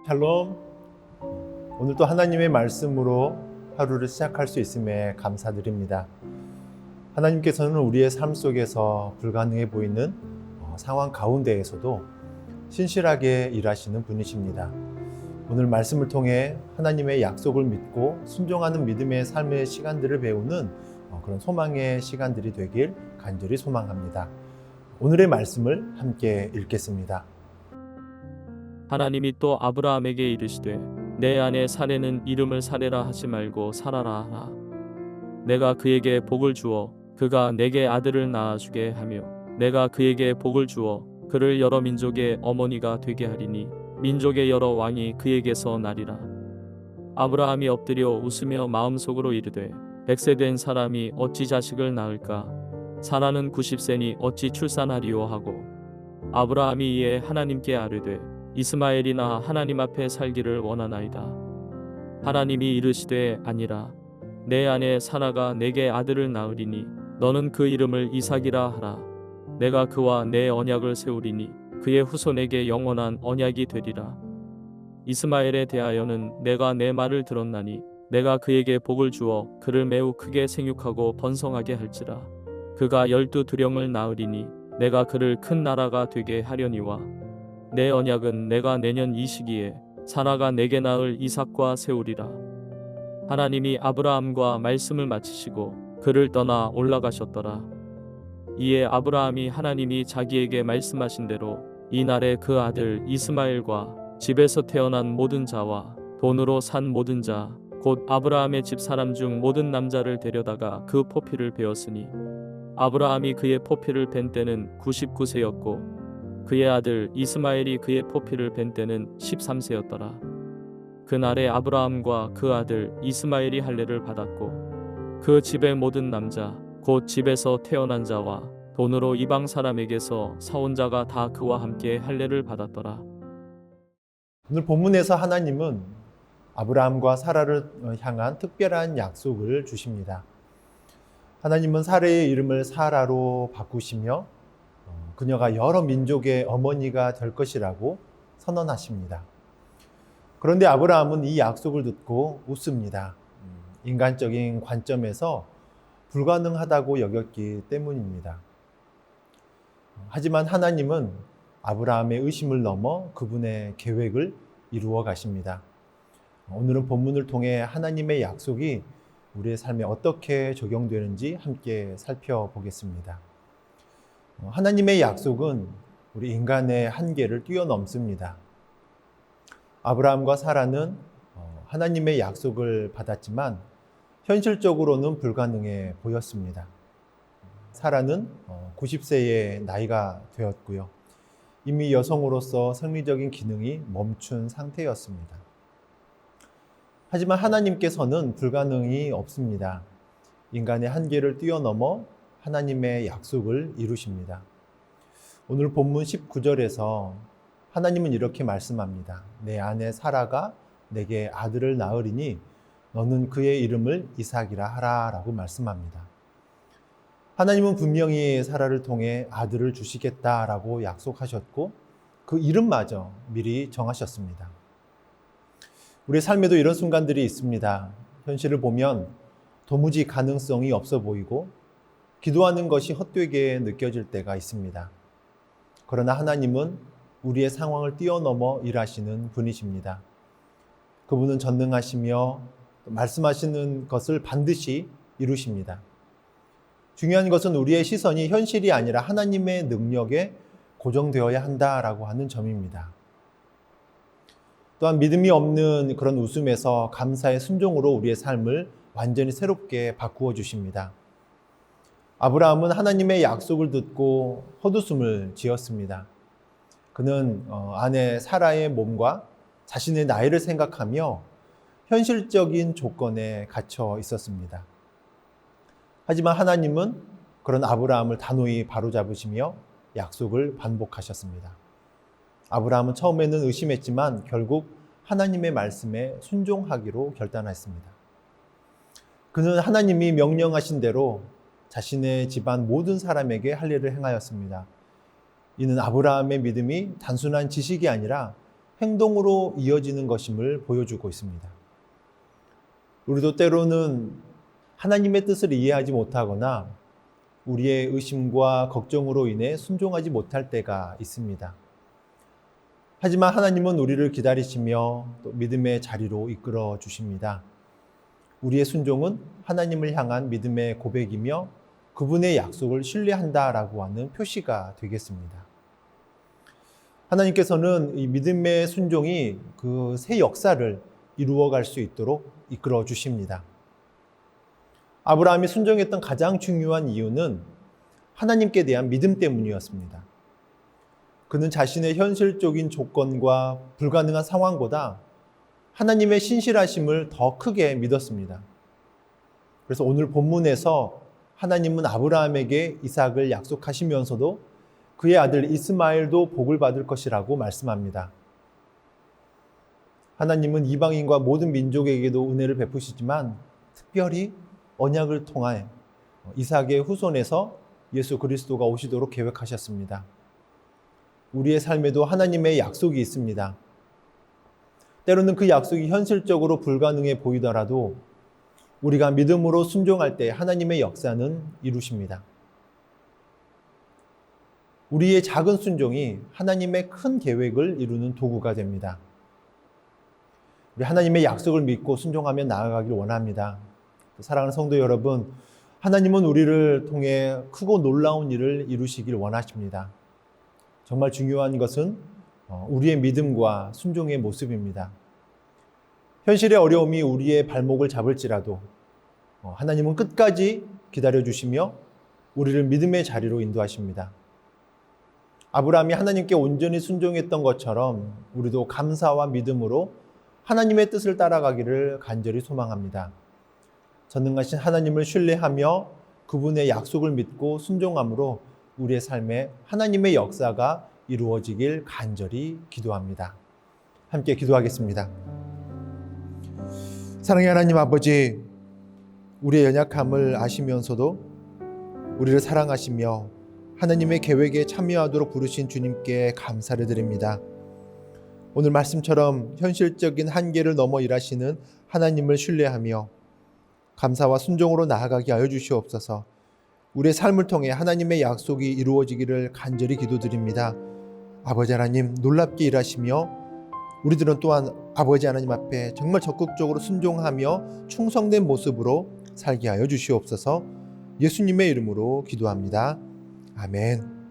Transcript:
샬롬. 오늘도 하나님의 말씀으로 하루를 시작할 수 있음에 감사드립니다. 하나님께서는 우리의 삶 속에서 불가능해 보이는 상황 가운데에서도 신실하게 일하시는 분이십니다. 오늘 말씀을 통해 하나님의 약속을 믿고 순종하는 믿음의 삶의 시간들을 배우는 그런 소망의 시간들이 되길 간절히 소망합니다. 오늘의 말씀을 함께 읽겠습니다. 하나님이 또 아브라함에게 이르시되 내 아내 사레는 이름을 사레라 하지 말고 사라라 하라. 내가 그에게 복을 주어 그가 내게 아들을 낳아주게 하며 내가 그에게 복을 주어 그를 여러 민족의 어머니가 되게 하리니 민족의 여러 왕이 그에게서 나리라. 아브라함이 엎드려 웃으며 마음속으로 이르되 100세 된 사람이 어찌 자식을 낳을까? 사라는 90세니 어찌 출산하리요 하고 아브라함이 이에 하나님께 아뢰되 이스마엘이나 하나님 앞에 살기를 원하나이다. 하나님이 이르시되 아니라 내 아내 사라가 내게 아들을 낳으리니 너는 그 이름을 이삭이라 하라. 내가 그와 내 언약을 세우리니 그의 후손에게 영원한 언약이 되리라. 이스마엘에 대하여는 내가 내 말을 들었나니 내가 그에게 복을 주어 그를 매우 크게 생육하고 번성하게 할지라. 그가 12두령을 낳으리니 내가 그를 큰 나라가 되게 하려니와 내 언약은 내가 내년 이 시기에 사라가 내게 낳을 이삭과 세우리라. 하나님이 아브라함과 말씀을 마치시고 그를 떠나 올라가셨더라. 이에 아브라함이 하나님이 자기에게 말씀하신 대로 이날에 그 아들 이스마엘과 집에서 태어난 모든 자와 돈으로 산 모든 자 곧 아브라함의 집 사람 중 모든 남자를 데려다가 그 포피를 베었으니 아브라함이 그의 포피를 벤 때는 99세였고 그의 아들 이스마엘이 그의 포피를 벤 때는 13세였더라. 그날에 아브라함과 그 아들 이스마엘이 할례를 받았고 그 집의 모든 남자 곧 집에서 태어난 자와 돈으로 이방 사람에게서 사온 자가 다 그와 함께 할례를 받았더라. 오늘 본문에서 하나님은 아브라함과 사라를 향한 특별한 약속을 주십니다. 하나님은 사라의 이름을 사라로 바꾸시며 그녀가 여러 민족의 어머니가 될 것이라고 선언하십니다. 그런데 아브라함은 이 약속을 듣고 웃습니다. 인간적인 관점에서 불가능하다고 여겼기 때문입니다. 하지만 하나님은 아브라함의 의심을 넘어 그분의 계획을 이루어 가십니다. 오늘은 본문을 통해 하나님의 약속이 우리의 삶에 어떻게 적용되는지 함께 살펴보겠습니다. 하나님의 약속은 우리 인간의 한계를 뛰어넘습니다. 아브라함과 사라는 하나님의 약속을 받았지만 현실적으로는 불가능해 보였습니다. 사라는 90세의 나이가 되었고요. 이미 여성으로서 생리적인 기능이 멈춘 상태였습니다. 하지만 하나님께서는 불가능이 없습니다. 인간의 한계를 뛰어넘어 하나님의 약속을 이루십니다. 오늘 본문 19절에서 하나님은 이렇게 말씀합니다. 내 아내 사라가 내게 아들을 낳으리니 너는 그의 이름을 이삭이라 하라 라고 말씀합니다. 하나님은 분명히 사라를 통해 아들을 주시겠다라고 약속하셨고 그 이름마저 미리 정하셨습니다. 우리 삶에도 이런 순간들이 있습니다. 현실을 보면 도무지 가능성이 없어 보이고 기도하는 것이 헛되게 느껴질 때가 있습니다. 그러나 하나님은 우리의 상황을 뛰어넘어 일하시는 분이십니다. 그분은 전능하시며 말씀하시는 것을 반드시 이루십니다. 중요한 것은 우리의 시선이 현실이 아니라 하나님의 능력에 고정되어야 한다라고 하는 점입니다. 또한 믿음이 없는 그런 웃음에서 감사의 순종으로 우리의 삶을 완전히 새롭게 바꾸어 주십니다. 아브라함은 하나님의 약속을 듣고 헛웃음을 지었습니다. 그는 아내 사라의 몸과 자신의 나이를 생각하며 현실적인 조건에 갇혀 있었습니다. 하지만 하나님은 그런 아브라함을 단호히 바로잡으시며 약속을 반복하셨습니다. 아브라함은 처음에는 의심했지만 결국 하나님의 말씀에 순종하기로 결단했습니다. 그는 하나님이 명령하신 대로 자신의 집안 모든 사람에게 할 일을 행하였습니다. 이는 아브라함의 믿음이 단순한 지식이 아니라 행동으로 이어지는 것임을 보여주고 있습니다. 우리도 때로는 하나님의 뜻을 이해하지 못하거나 우리의 의심과 걱정으로 인해 순종하지 못할 때가 있습니다. 하지만 하나님은 우리를 기다리시며 또 믿음의 자리로 이끌어 주십니다. 우리의 순종은 하나님을 향한 믿음의 고백이며 그분의 약속을 신뢰한다라고 하는 표시가 되겠습니다. 하나님께서는 이 믿음의 순종이 그 새 역사를 이루어갈 수 있도록 이끌어 주십니다. 아브라함이 순종했던 가장 중요한 이유는 하나님께 대한 믿음 때문이었습니다. 그는 자신의 현실적인 조건과 불가능한 상황보다 하나님의 신실하심을 더 크게 믿었습니다. 그래서 오늘 본문에서 하나님은 아브라함에게 이삭을 약속하시면서도 그의 아들 이스마엘도 복을 받을 것이라고 말씀합니다. 하나님은 이방인과 모든 민족에게도 은혜를 베푸시지만 특별히 언약을 통해 이삭의 후손에서 예수 그리스도가 오시도록 계획하셨습니다. 우리의 삶에도 하나님의 약속이 있습니다. 때로는 그 약속이 현실적으로 불가능해 보이더라도 우리가 믿음으로 순종할 때 하나님의 역사는 이루십니다. 우리의 작은 순종이 하나님의 큰 계획을 이루는 도구가 됩니다. 우리 하나님의 약속을 믿고 순종하며 나아가길 원합니다. 사랑하는 성도 여러분, 하나님은 우리를 통해 크고 놀라운 일을 이루시길 원하십니다. 정말 중요한 것은 우리의 믿음과 순종의 모습입니다. 현실의 어려움이 우리의 발목을 잡을지라도 하나님은 끝까지 기다려주시며 우리를 믿음의 자리로 인도하십니다. 아브라함이 하나님께 온전히 순종했던 것처럼 우리도 감사와 믿음으로 하나님의 뜻을 따라가기를 간절히 소망합니다. 전능하신 하나님을 신뢰하며 그분의 약속을 믿고 순종함으로 우리의 삶에 하나님의 역사가 이루어지길 간절히 기도합니다. 함께 기도하겠습니다. 사랑의 하나님 아버지, 우리의 연약함을 아시면서도 우리를 사랑하시며 하나님의 계획에 참여하도록 부르신 주님께 감사를 드립니다. 오늘 말씀처럼 현실적인 한계를 넘어 일하시는 하나님을 신뢰하며 감사와 순종으로 나아가게 하여 주시옵소서. 우리의 삶을 통해 하나님의 약속이 이루어지기를 간절히 기도드립니다. 아버지 하나님, 놀랍게 일하시며 우리들은 또한 아버지 하나님 앞에 정말 적극적으로 순종하며 충성된 모습으로 살게 하여 주시옵소서. 예수님의 이름으로 기도합니다. 아멘.